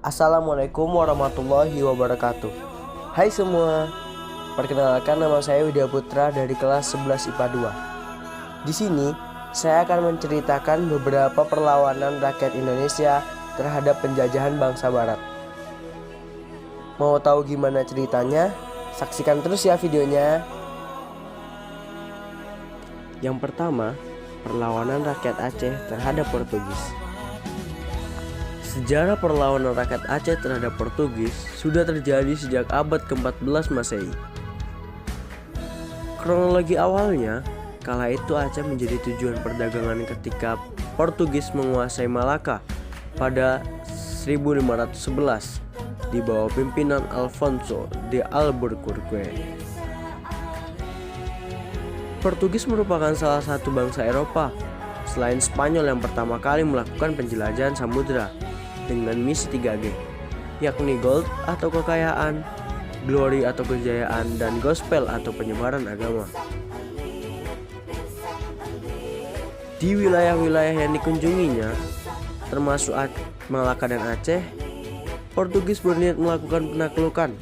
Assalamualaikum warahmatullahi wabarakatuh. Hai semua, perkenalkan nama saya Widya Putra dari kelas 11 IPA 2. Di sini saya akan menceritakan beberapa perlawanan rakyat Indonesia terhadap penjajahan bangsa Barat. Mau tahu gimana ceritanya? Saksikan terus ya videonya. Yang pertama, perlawanan rakyat Aceh terhadap Portugis. Sejarah perlawanan rakyat Aceh terhadap Portugis sudah terjadi sejak abad ke-14 Masehi. Kronologi awalnya, kala itu Aceh menjadi tujuan perdagangan ketika Portugis menguasai Malaka pada 1511 di bawah pimpinan Alfonso de Albuquerque. Portugis merupakan salah satu bangsa Eropa selain Spanyol yang pertama kali melakukan penjelajahan samudera dengan misi 3G, yakni gold atau kekayaan, glory atau kejayaan, dan gospel atau penyebaran agama. Di wilayah-wilayah yang dikunjunginya, termasuk Malaka dan Aceh, Portugis berniat melakukan penaklukan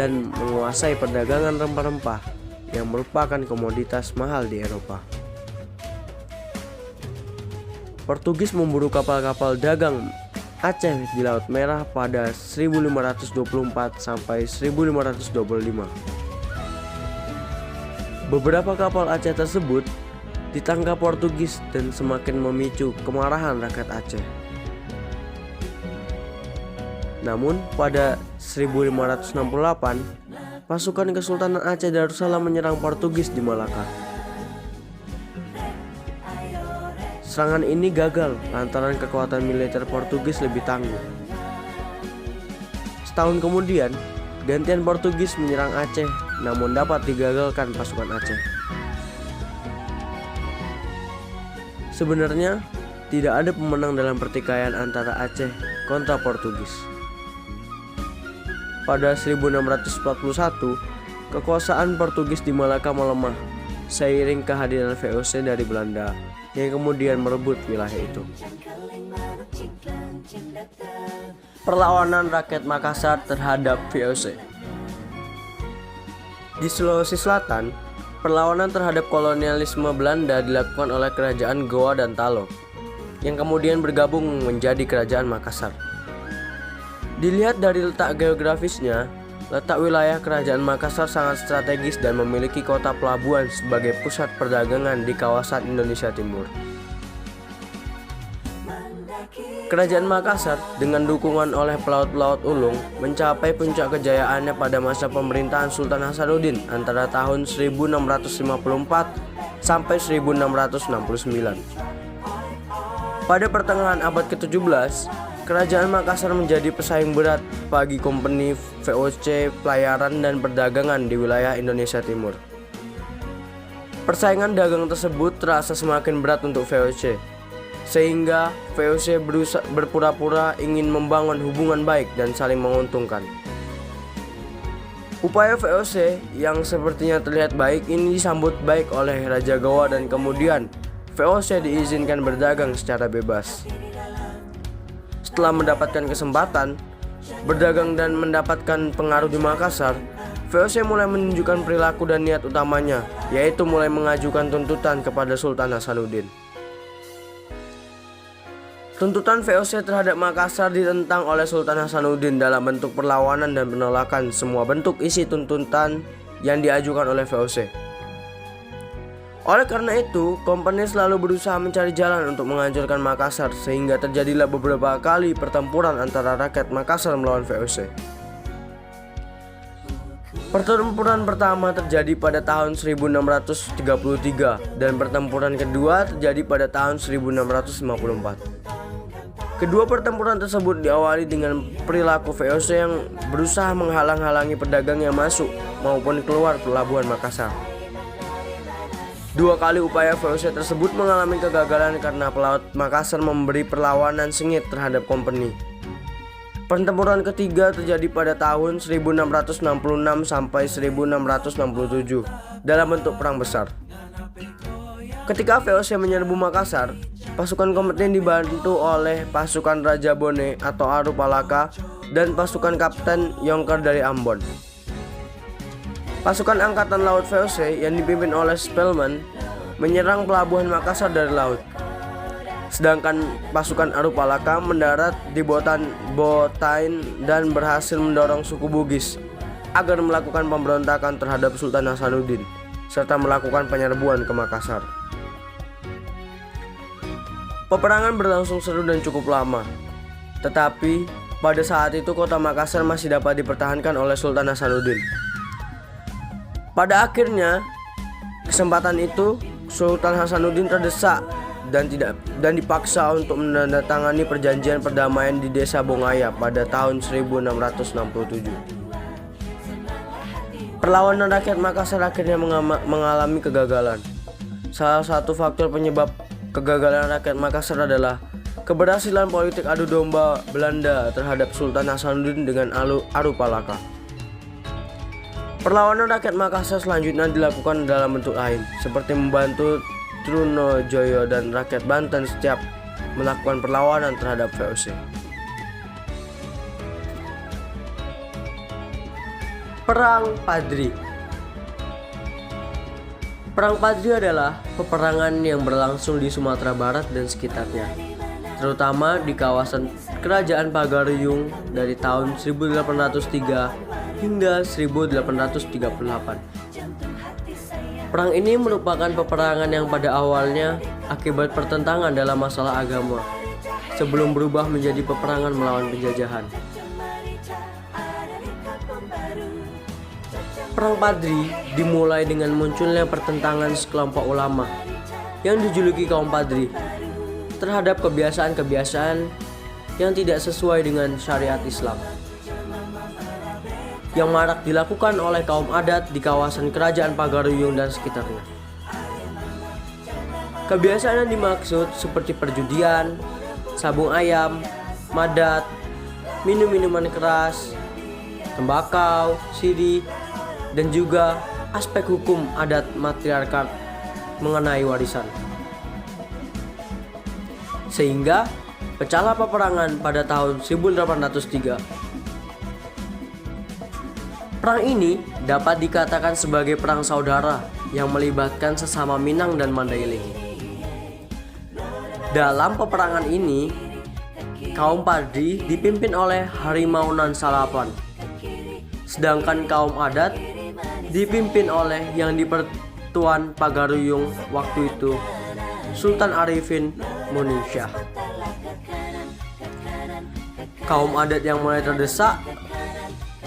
dan menguasai perdagangan rempah-rempah yang merupakan komoditas mahal di Eropa. Portugis memburu kapal-kapal dagang Aceh di Laut Merah pada 1524 sampai 1525. Beberapa kapal Aceh tersebut ditangkap Portugis dan semakin memicu kemarahan rakyat Aceh. Namun pada 1568, pasukan Kesultanan Aceh Darussalam menyerang Portugis di Malaka. Serangan ini gagal lantaran kekuatan militer Portugis lebih tangguh. Setahun kemudian, gantian Portugis menyerang Aceh, namun dapat digagalkan pasukan Aceh. Sebenarnya, tidak ada pemenang dalam pertikaian antara Aceh kontra Portugis. Pada 1641, kekuasaan Portugis di Malaka melemah seiring kehadiran VOC dari Belanda yang kemudian merebut wilayah itu. Perlawanan rakyat Makassar terhadap VOC. Di Sulawesi Selatan, perlawanan terhadap kolonialisme Belanda dilakukan oleh kerajaan Goa dan Talo, yang kemudian bergabung menjadi kerajaan Makassar. Dilihat dari letak geografisnya, letak wilayah kerajaan Makassar sangat strategis dan memiliki kota pelabuhan sebagai pusat perdagangan di kawasan Indonesia Timur. Kerajaan Makassar dengan dukungan oleh pelaut-pelaut ulung mencapai puncak kejayaannya pada masa pemerintahan Sultan Hasanuddin antara tahun 1654 sampai 1669. Pada pertengahan abad ke-17, kerajaan Makassar menjadi pesaing berat bagi kompeni VOC, pelayaran, dan perdagangan di wilayah Indonesia Timur. Persaingan dagang tersebut terasa semakin berat untuk VOC, sehingga VOC berpura-pura ingin membangun hubungan baik dan saling menguntungkan. Upaya VOC yang sepertinya terlihat baik ini disambut baik oleh Raja Goa dan kemudian VOC diizinkan berdagang secara bebas. Setelah mendapatkan kesempatan berdagang dan mendapatkan pengaruh di Makassar, VOC mulai menunjukkan perilaku dan niat utamanya, yaitu mulai mengajukan tuntutan kepada Sultan Hasanuddin. Tuntutan VOC terhadap Makassar ditentang oleh Sultan Hasanuddin dalam bentuk perlawanan dan penolakan semua bentuk isi tuntutan yang diajukan oleh VOC. Oleh karena itu, kompeni selalu berusaha mencari jalan untuk menghancurkan Makassar sehingga terjadilah beberapa kali pertempuran antara rakyat Makassar melawan VOC. Pertempuran pertama terjadi pada tahun 1633 dan pertempuran kedua terjadi pada tahun 1654. Kedua pertempuran tersebut diawali dengan perilaku VOC yang berusaha menghalang-halangi pedagang yang masuk maupun keluar pelabuhan Makassar. Dua kali upaya VOC tersebut mengalami kegagalan karena pelaut Makassar memberi perlawanan sengit terhadap kompeni. Pertempuran ketiga terjadi pada tahun 1666 sampai 1667 dalam bentuk perang besar. Ketika VOC menyerbu Makassar, pasukan kombatan dibantu oleh pasukan Raja Bone atau Aru Palaka dan pasukan Kapten Yongker dari Ambon. Pasukan Angkatan Laut VOC yang dipimpin oleh Spelman menyerang pelabuhan Makassar dari laut. Sedangkan pasukan Aru Palaka mendarat di Botain dan berhasil mendorong suku Bugis agar melakukan pemberontakan terhadap Sultan Hasanuddin serta melakukan penyerbuan ke Makassar. Peperangan berlangsung seru dan cukup lama, tetapi pada saat itu kota Makassar masih dapat dipertahankan oleh Sultan Hasanuddin. Pada akhirnya kesempatan itu Sultan Hasanuddin terdesak dan dipaksa untuk menandatangani perjanjian perdamaian di Desa Bongaya pada tahun 1667. Perlawanan rakyat Makassar akhirnya mengalami kegagalan. Salah satu faktor penyebab kegagalan rakyat Makassar adalah keberhasilan politik adu domba Belanda terhadap Sultan Hasanuddin dengan Aru Palaka. Perlawanan rakyat Makassar selanjutnya dilakukan dalam bentuk lain, seperti membantu Trunojoyo dan rakyat Banten setiap melakukan perlawanan terhadap VOC. Perang Padri. Perang Padri adalah peperangan yang berlangsung di Sumatera Barat dan sekitarnya, terutama di kawasan Kerajaan Pagaruyung dari tahun 1803 hingga 1838. Perang ini merupakan peperangan yang pada awalnya akibat pertentangan dalam masalah agama, sebelum berubah menjadi peperangan melawan penjajahan. Perang Padri dimulai dengan munculnya pertentangan sekelompok ulama yang dijuluki kaum Padri terhadap kebiasaan-kebiasaan yang tidak sesuai dengan syariat Islam yang marak dilakukan oleh kaum adat di kawasan Kerajaan Pagaruyung dan sekitarnya. Kebiasaan yang dimaksud seperti perjudian, sabung ayam, madat, minum-minuman keras, tembakau, siri, dan juga aspek hukum adat matriarkat mengenai warisan. Sehingga pecahlah peperangan pada tahun 1803. Perang ini dapat dikatakan sebagai perang saudara yang melibatkan sesama Minang dan Mandailing. Dalam peperangan ini, kaum Padri dipimpin oleh Harimau Nan Salapan, sedangkan kaum adat dipimpin oleh yang di Pertuan Pagaruyung waktu itu, Sultan Arifin Muningsyah. Kaum adat yang mulai terdesak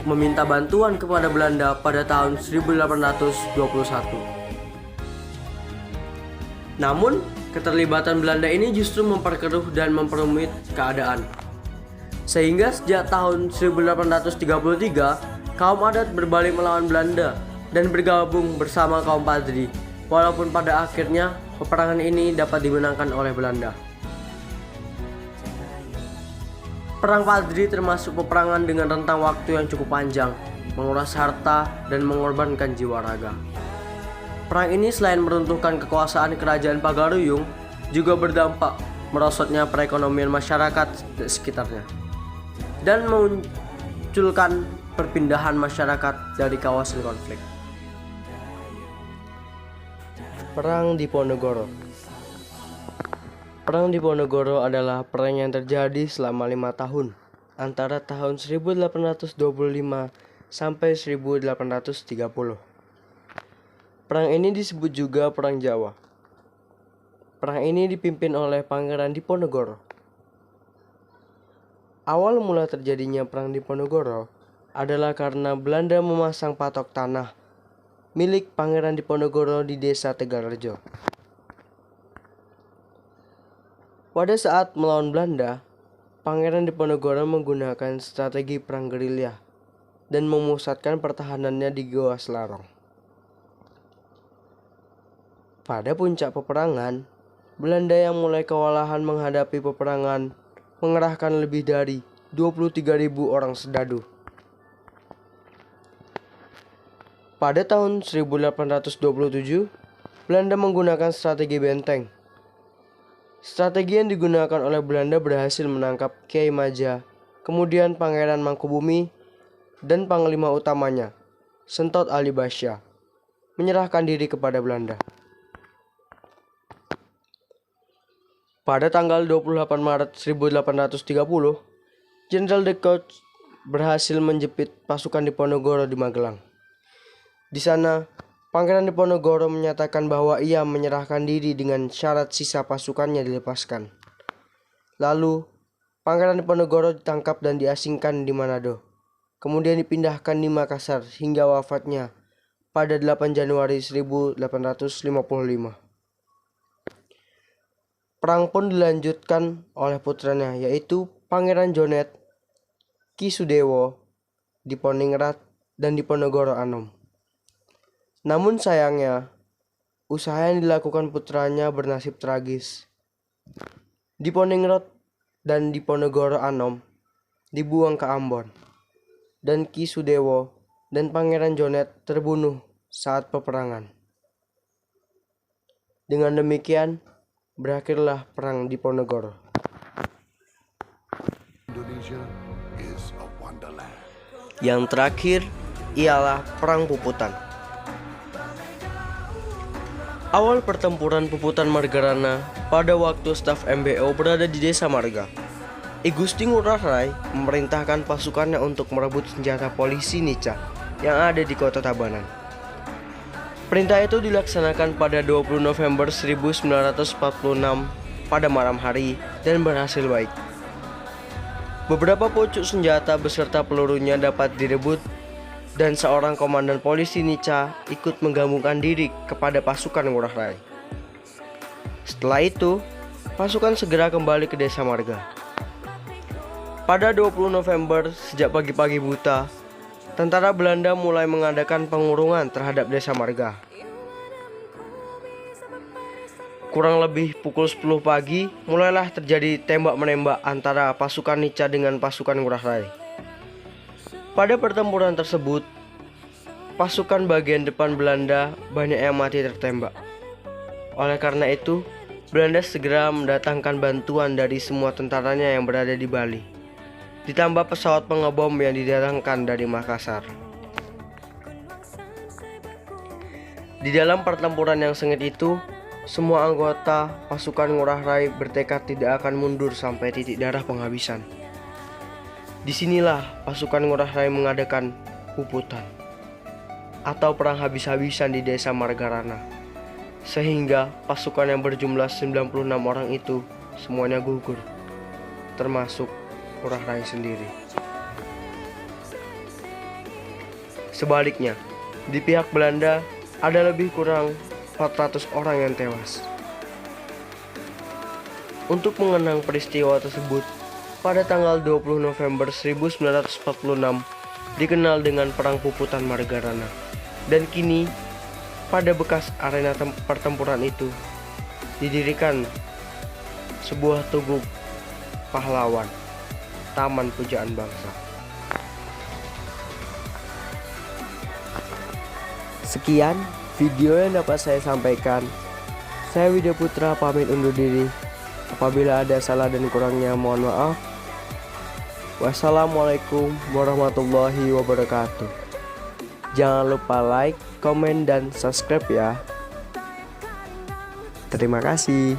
meminta bantuan kepada Belanda pada tahun 1821. Namun, keterlibatan Belanda ini justru memperkeruh dan memperumit keadaan. Sehingga sejak tahun 1833, kaum adat berbalik melawan Belanda dan bergabung bersama kaum Padri, walaupun pada akhirnya peperangan ini dapat dimenangkan oleh Belanda. Perang Padri termasuk peperangan dengan rentang waktu yang cukup panjang, menguras harta, dan mengorbankan jiwa raga. Perang ini selain meruntuhkan kekuasaan Kerajaan Pagaruyung, juga berdampak merosotnya perekonomian masyarakat di sekitarnya, dan memunculkan perpindahan masyarakat dari kawasan konflik. Perang Diponegoro. Perang Diponegoro adalah perang yang terjadi selama 5 tahun antara tahun 1825 sampai 1830. Perang ini disebut juga Perang Jawa. Perang ini dipimpin oleh Pangeran Diponegoro. Awal mula terjadinya Perang Diponegoro adalah karena Belanda memasang patok tanah milik Pangeran Diponegoro di desa Tegalrejo. Pada saat melawan Belanda, Pangeran Diponegoro menggunakan strategi perang gerilya dan memusatkan pertahanannya di Goa Selarong. Pada puncak peperangan, Belanda yang mulai kewalahan menghadapi peperangan mengerahkan lebih dari 23.000 orang serdadu. Pada tahun 1827, Belanda menggunakan strategi benteng. Strategi yang digunakan oleh Belanda berhasil menangkap Kiai Maja, kemudian Pangeran Mangkubumi, dan panglima utamanya, Sentot Ali Basya, menyerahkan diri kepada Belanda. Pada tanggal 28 Maret 1830, Jenderal de Kock berhasil menjepit pasukan Diponegoro di Magelang. Di sana, Pangeran Diponegoro menyatakan bahwa ia menyerahkan diri dengan syarat sisa pasukannya dilepaskan. Lalu, Pangeran Diponegoro ditangkap dan diasingkan di Manado, kemudian dipindahkan di Makassar hingga wafatnya pada 8 Januari 1855. Perang pun dilanjutkan oleh putranya, yaitu Pangeran Jonet, Ki Sudewo, Diponingrat, dan Diponegoro Anom. Namun sayangnya, usaha yang dilakukan putranya bernasib tragis. Diponingrat dan Diponegoro Anom dibuang ke Ambon, dan Ki Sudewo dan Pangeran Jonet terbunuh saat peperangan. Dengan demikian, berakhirlah Perang Diponegoro. Yang terakhir ialah Perang Puputan. Awal pertempuran Puputan Margarana pada waktu staf MBO berada di Desa Marga. I Gusti Ngurah Rai memerintahkan pasukannya untuk merebut senjata polisi Nica yang ada di kota Tabanan. Perintah itu dilaksanakan pada 20 November 1946 pada malam hari dan berhasil baik. Beberapa pucuk senjata beserta pelurunya dapat direbut dan seorang komandan polisi Nica ikut menggabungkan diri kepada pasukan Ngurah Rai. Setelah itu, pasukan segera kembali ke Desa Marga. Pada 20 November, sejak pagi-pagi buta, tentara Belanda mulai mengadakan pengurungan terhadap Desa Marga. Kurang lebih pukul 10 pagi, mulailah terjadi tembak-menembak antara pasukan Nica dengan pasukan Ngurah Rai. Pada pertempuran tersebut, pasukan bagian depan Belanda banyak yang mati tertembak. Oleh karena itu, Belanda segera mendatangkan bantuan dari semua tentaranya yang berada di Bali, ditambah pesawat pengebom yang didatangkan dari Makassar. Di dalam pertempuran yang sengit itu, semua anggota pasukan Ngurah Rai bertekad tidak akan mundur sampai titik darah penghabisan. Disinilah pasukan Ngurah Rai mengadakan Puputan atau perang habis-habisan di Desa Margarana, sehingga pasukan yang berjumlah 96 orang itu semuanya gugur, termasuk Ngurah Rai sendiri. Sebaliknya, di pihak Belanda ada lebih kurang 400 orang yang tewas. Untuk mengenang peristiwa tersebut, pada tanggal 20 November 1946 dikenal dengan Perang Puputan Margarana. Dan kini, pada bekas arena pertempuran itu, didirikan sebuah tugu pahlawan, Taman Pujaan Bangsa. Sekian video yang dapat saya sampaikan. Saya Widya Putra pamit undur diri. Apabila ada salah dan kurangnya mohon maaf. Wassalamualaikum warahmatullahi wabarakatuh. Jangan lupa like, komen, dan subscribe ya. Terima kasih.